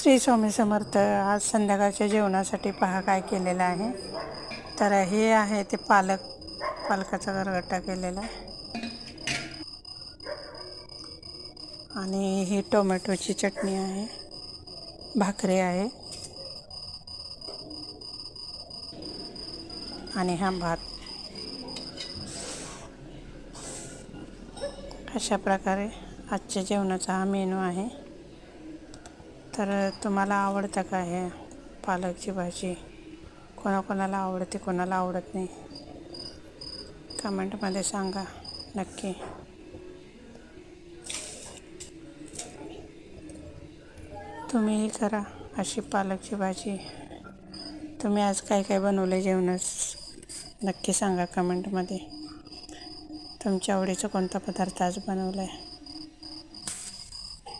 श्री स्वामी समर्थ. आज संध्याकाळच्या जेवणासाठी पहा काय केलेलं आहे. तर हे आहे ते पालकाचा गरगट्टा केलेला आहे आणि ही टोमॅटोची चटणी आहे, भाकरी आहे आणि हा भात. अशा प्रकारे आजच्या जेवणाचा हा मेनू आहे. तर तुम्हाला आवडतं का हे पालकची भाजी? कोणाकोणाला आवडते, कोणाला आवडत नाही, कमेंटमध्ये सांगा नक्की. तुम्हीही करा अशी पालकची भाजी. तुम्ही आज काय काय बनवलं जेवणास नक्की सांगा कमेंटमध्ये. तुमच्या आवडीचा कोणता पदार्थ आज बनवला आहे.